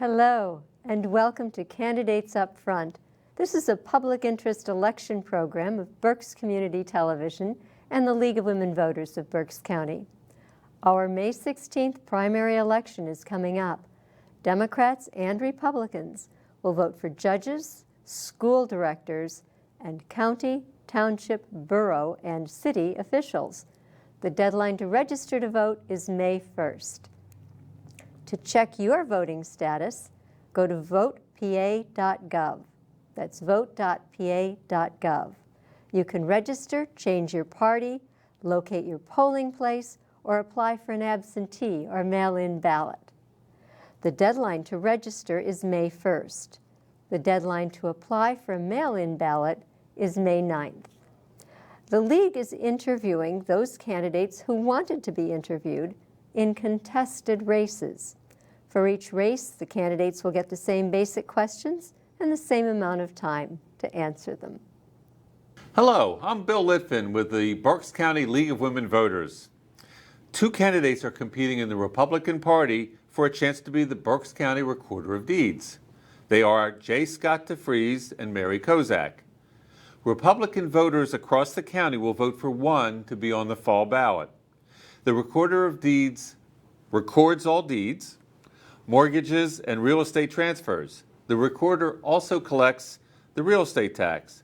Hello, and welcome to Candidates Up Front. This is a public interest election program of Berks Community Television and the League of Women Voters of Berks County. Our May 16th primary election is coming up. Democrats and Republicans will vote for judges, school directors, and county, township, borough, and city officials. The deadline to register to vote is May 1st. To check your voting status, go to votepa.gov. That's vote.pa.gov. You can register, change your party, locate your polling place, or apply for an absentee or mail-in ballot. The deadline to register is May 1st. The deadline to apply for a mail-in ballot is May 9th. The League is interviewing those candidates who wanted to be interviewed in contested races. For each race, the candidates will get the same basic questions and the same amount of time to answer them. Hello, I'm Bill Litfin with the Berks County League of Women Voters. Two candidates are competing in the Republican Party for a chance to be the Berks County Recorder of Deeds. They are J. Scott DeFrees and Mary Kozak. Republican voters across the county will vote for one to be on the fall ballot. The Recorder of Deeds records all deeds, mortgages, and real estate transfers. The recorder also collects the real estate tax.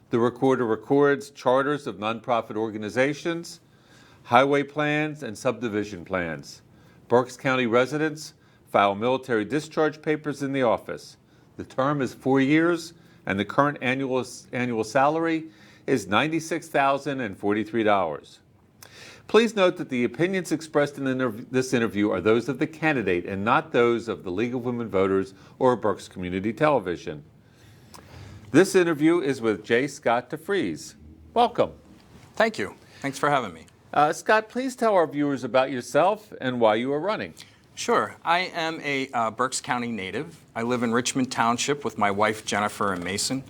The recorder records charters of nonprofit organizations, highway plans, and subdivision plans. Berks County residents file military discharge papers in the office. The term is 4 years, and the current annual salary is $96,043. Please note that the opinions expressed in this interview are those of the candidate and not those of the League of Women Voters or Berks Community Television. This interview is with J. Scott DeFrees. Welcome. Thank you. Thanks for having me. Scott, please tell our viewers about yourself and why you are running. Sure. I am a Berks County native. I live in Richmond Township with my wife, Jennifer, and Mason.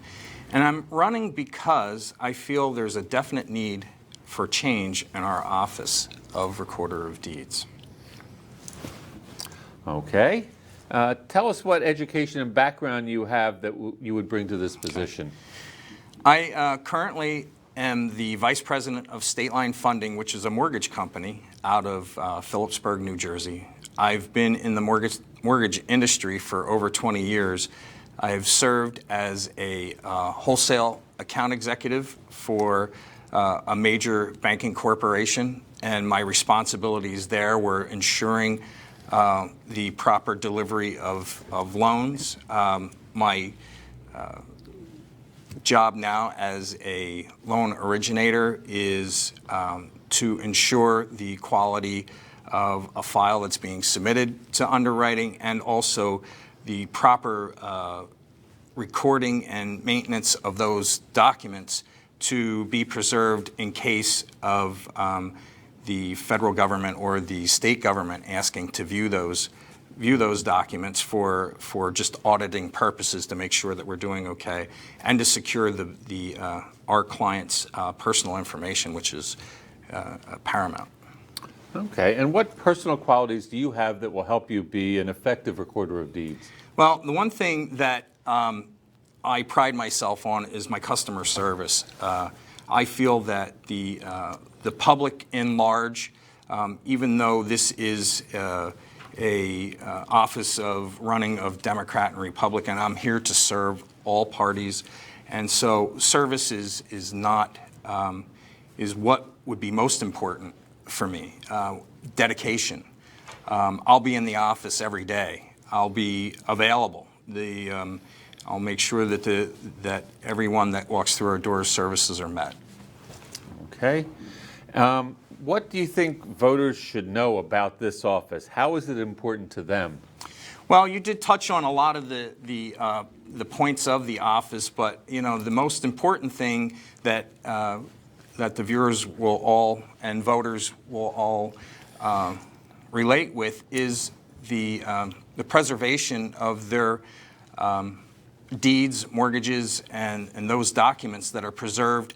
And I'm running because I feel there's a definite need for change in our office of Recorder of Deeds. Okay. Tell us what education and background you have that you would bring to this position. I currently am the Vice President of State Line Funding, which is a mortgage company out of Phillipsburg, New Jersey. I've been in the mortgage industry for over 20 years. I've served as a wholesale account executive for a major banking corporation, and my responsibilities there were ensuring the proper delivery of loans. My job now as a loan originator is to ensure the quality of a file that's being submitted to underwriting, and also the proper recording and maintenance of those documents to be preserved in case of the federal government or the state government asking to view those documents for just auditing purposes to make sure that we're doing okay, and to secure our clients' personal information, which is paramount. Okay, and what personal qualities do you have that will help you be an effective Recorder of Deeds? Well, the one thing that I pride myself on is my customer service. I feel that the public in large, even though this is a office of running of Democrat and Republican, I'm here to serve all parties, and so service is what would be most important for me. Dedication. I'll be in the office every day. I'll be available. I'll make sure that everyone that walks through our doors' services are met. Okay. What do you think voters should know about this office? How is it important to them? Well, you did touch on a lot of the points of the office, but the most important thing that the viewers will all and voters will all relate with is the preservation of their deeds, mortgages, and those documents that are preserved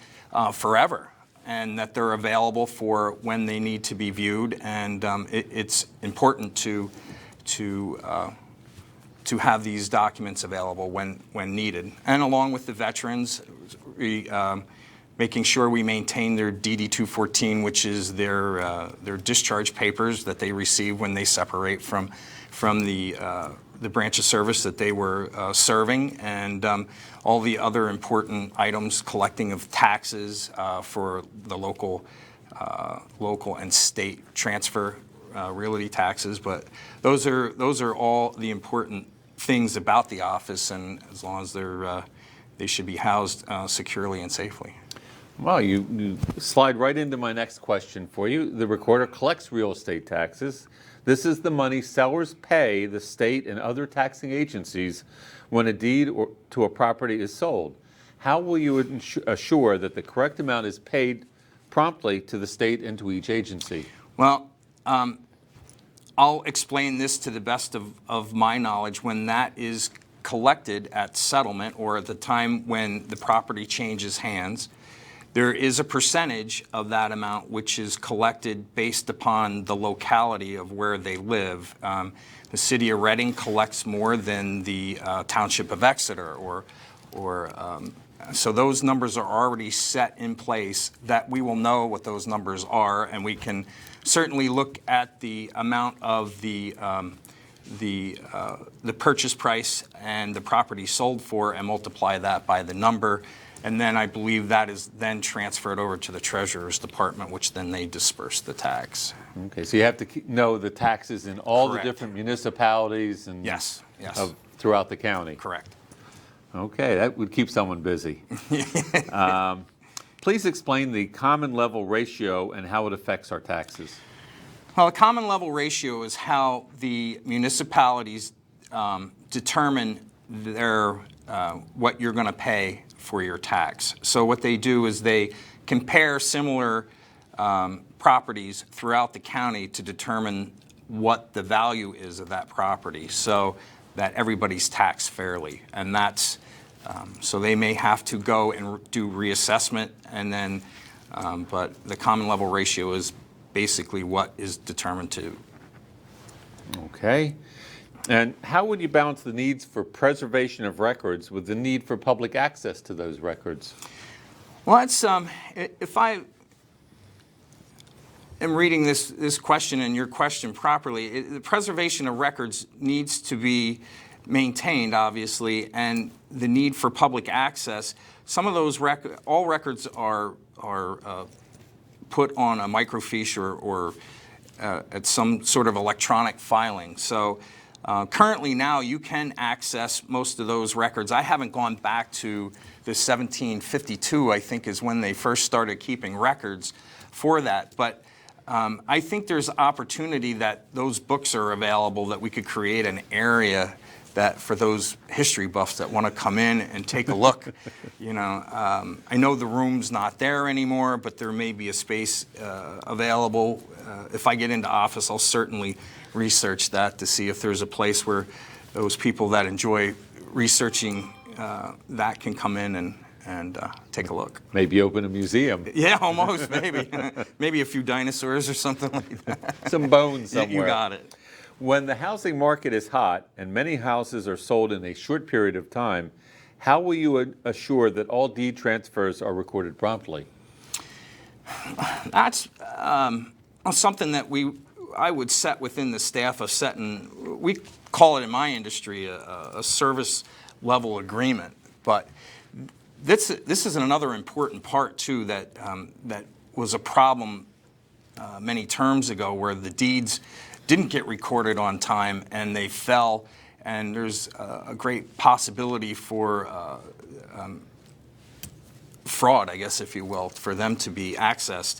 forever, and that they're available for when they need to be viewed. And it's important to have these documents available when needed. And along with the veterans, making sure we maintain their DD 214, which is their discharge papers that they receive when they separate from the branch of service that they were serving, and all the other important items, collecting of taxes for the local and state transfer realty taxes. But those are all the important things about the office, and as long as they should be housed securely and safely. Well, you slide right into my next question for you. The recorder collects real estate taxes. This is the money sellers pay the state and other taxing agencies when a deed to a property is sold. How will you assure that the correct amount is paid promptly to the state and to each agency? Well, I'll explain this to the best of my knowledge. When that is collected at settlement or at the time when the property changes hands, there is a percentage of that amount which is collected based upon the locality of where they live. The city of Reading collects more than the township of Exeter, so those numbers are already set in place that we will know what those numbers are, and we can certainly look at the amount of the purchase price and the property sold for and multiply that by the number. And then I believe that is then transferred over to the Treasurer's Department, which then they disperse the tax. Okay, so you have to know the taxes in all Correct. the different municipalities and Yes. throughout the county. Correct. Okay, that would keep someone busy. Please explain the common level ratio and how it affects our taxes. Well, the common level ratio is how the municipalities determine what you're going to pay for your tax. So what they do is they compare similar properties throughout the county to determine what the value is of that property, so that everybody's taxed fairly. And that's so they may have to go and do reassessment, and then but the common level ratio is basically what is determined to. Okay. And how would you balance the needs for preservation of records with the need for public access to those records? Well, it's if I am reading this question and your question properly, the preservation of records needs to be maintained, obviously, and the need for public access. Some of those all records are put on a microfiche or at some sort of electronic filing. So currently now you can access most of those records. I haven't gone back to the 1752, I think, is when they first started keeping records for that. But I think there's opportunity that those books are available, that we could create an area that for those history buffs that want to come in and take a look. I know the room's not there anymore, but there may be a space available. If I get into office, I'll certainly research that to see if there's a place where those people that enjoy researching that can come in and take a look. Maybe open a museum. Yeah, almost, maybe. Maybe a few dinosaurs or something like that. Some bones somewhere. You got it. When the housing market is hot and many houses are sold in a short period of time, how will you assure that all deed transfers are recorded promptly? That's something that I would set within the staff of setting. We call it in my industry a service level agreement. But this is another important part too that was a problem many terms ago, where the deeds didn't get recorded on time and they fell, and there's a great possibility for fraud, I guess, if you will, for them to be accessed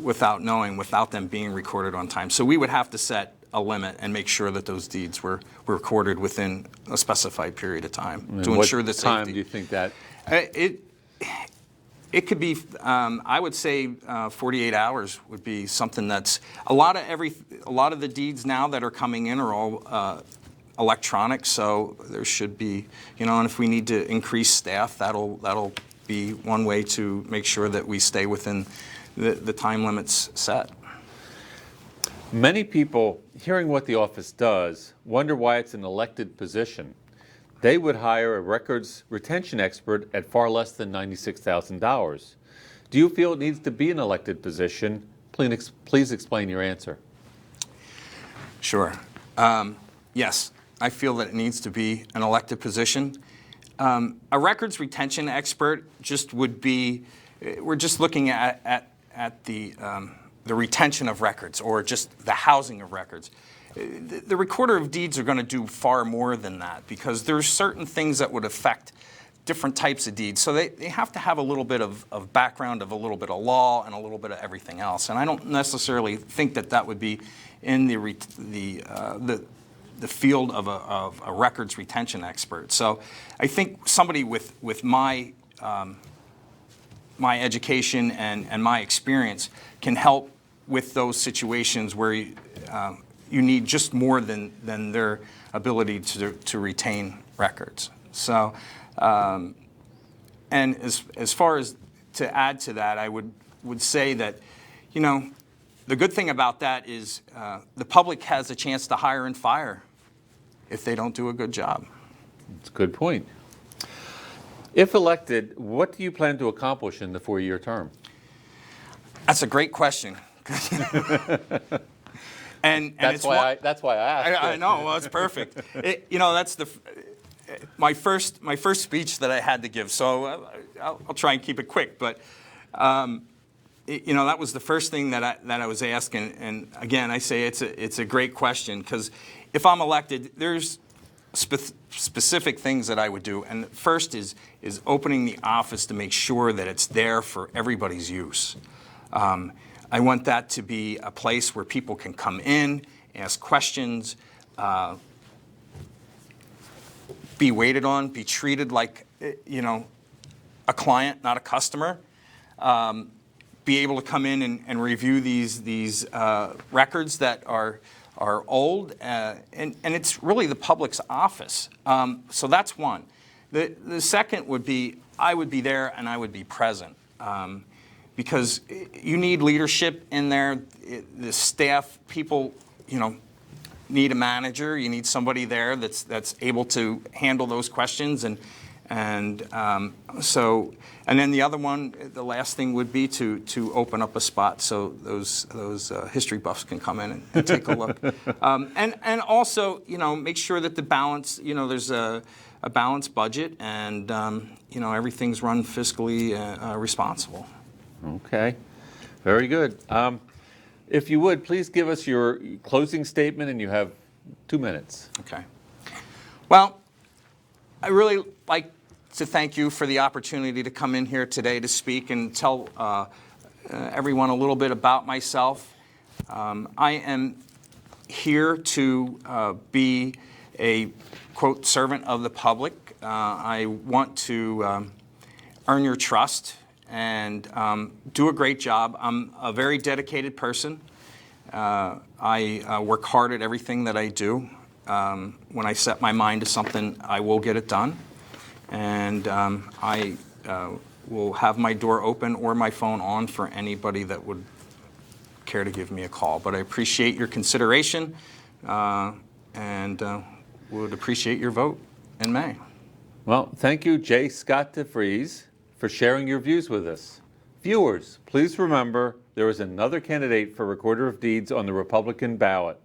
without them being recorded on time. So we would have to set a limit and make sure that those deeds were recorded within a specified period of time to ensure the safety. What time do you think that? It could be, I would say 48 hours would be something that's, a lot of the deeds now that are coming in are all electronic, so there should be, and if we need to increase staff, that'll be one way to make sure that we stay within the time limits set. Many people, hearing what the office does, wonder why it's an elected position. They would hire a records retention expert at far less than $96,000. Do you feel it needs to be an elected position? Please explain your answer. Sure. Yes, I feel that it needs to be an elected position. A records retention expert just would be, we're just looking at the retention of records or just the housing of records. The recorder of deeds are going to do far more than that because there's certain things that would affect different types of deeds. So they have to have a little bit of background of a little bit of law and a little bit of everything else. And I don't necessarily think that would be in the field of a records retention expert. So I think somebody with my my education and my experience can help with those situations where you need just more than their ability to retain records. So, and as far as to add to that, I would say that, you know, the good thing about that is the public has a chance to hire and fire if they don't do a good job. That's a good point. If elected, what do you plan to accomplish in the 4-year term? That's a great question. and that's why I asked. I know. Well, it's perfect. You know, that's my first speech that I had to give. So I'll try and keep it quick. But you know, that was the first thing that I was asking. And again, I say it's a great question because if I'm elected, there's specific things that I would do. And first is opening the office to make sure that it's there for everybody's use. I want that to be a place where people can come in, ask questions, be waited on, be treated like, you know, a client, not a customer. Be able to come in and review these records that are old, and it's really the public's office. So that's one. The second would be I would be there and I would be present. Because you need leadership in there. The staff, people, you know, need a manager. You need somebody there that's able to handle those questions. And then the other one, the last thing would be to open up a spot so those history buffs can come in and take a look. And also, you know, make sure that the balance, you know, there's a balanced budget and you know, everything's run fiscally responsible. Okay, very good. If you would, please give us your closing statement, and you have 2 minutes. Okay. Well, I really like to thank you for the opportunity to come in here today to speak and tell everyone a little bit about myself. I am here to be a, quote, servant of the public. I want to earn your trust and do a great job. I'm a very dedicated person. I work hard at everything that I do. When I set my mind to something, I will get it done. And I will have my door open or my phone on for anybody that would care to give me a call. But I appreciate your consideration and would appreciate your vote in May. Well, thank you, J. Scott DeFrees, for sharing your views with us. Viewers, please remember there is another candidate for Recorder of Deeds on the Republican ballot,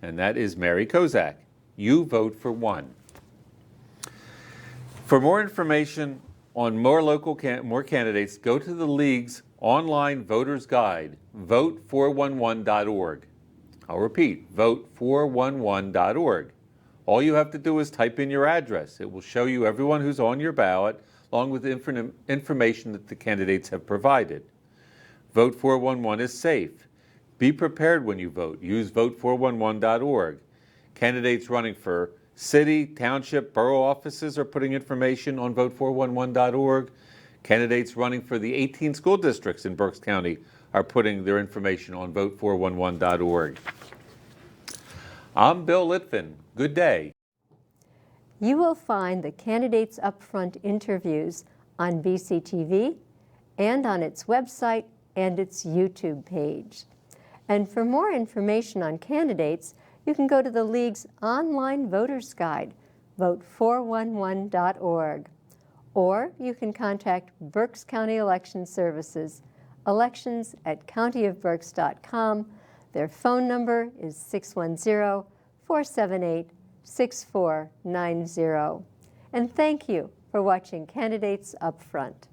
and that is Mary Kozak. You vote for one. For more information on more candidates, go to the League's online voters guide, vote411.org. I'll repeat, vote411.org. All you have to do is type in your address. It will show you everyone who's on your ballot, along with information that the candidates have provided. Vote 411 is safe. Be prepared when you vote. Use vote411.org. Candidates running for city, township, borough offices are putting information on vote411.org. Candidates running for the 18 school districts in Berks County are putting their information on vote411.org. I'm Bill Litvin. Good day. You will find the Candidates Upfront interviews on BCTV and on its website and its YouTube page. And for more information on candidates, you can go to the League's online voters guide, vote411.org. Or you can contact Berks County Election Services, elections@countyofberks.com. Their phone number is 610-478-6490. And thank you for watching Candidates Up Front.